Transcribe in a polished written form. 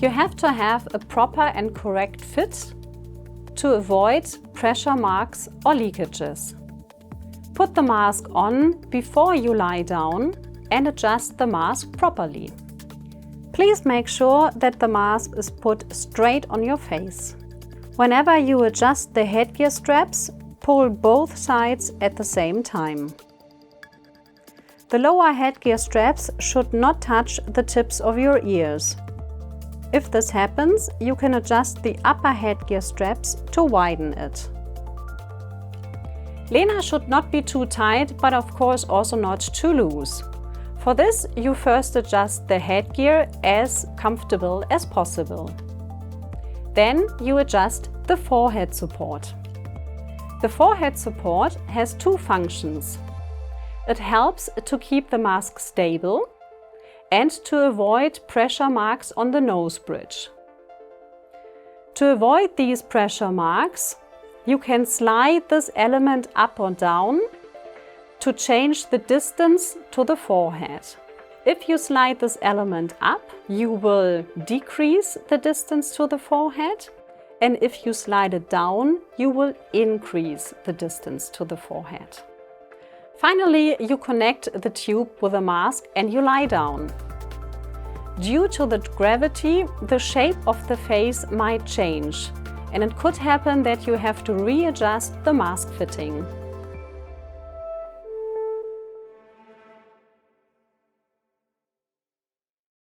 You have to have a proper and correct fit to avoid pressure marks or leakages. Put the mask on before you lie down and adjust the mask properly. Please make sure that the mask is put straight on your face. Whenever you adjust the headgear straps, pull both sides at the same time. The lower headgear straps should not touch the tips of your ears. If this happens, you can adjust the upper headgear straps to widen it. LENA should not be too tight, but of course also not too loose. For this, you first adjust the headgear as comfortable as possible. Then you adjust the forehead support. The forehead support has two functions. It helps to keep the mask stable and to avoid pressure marks on the nose bridge. To avoid these pressure marks, you can slide this element up or down to change the distance to the forehead. If you slide this element up, you will decrease the distance to the forehead, and if you slide it down, you will increase the distance to the forehead. Finally, you connect the tube with the mask and you lie down. Due to the gravity, the shape of the face might change, and it could happen that you have to readjust the mask fitting.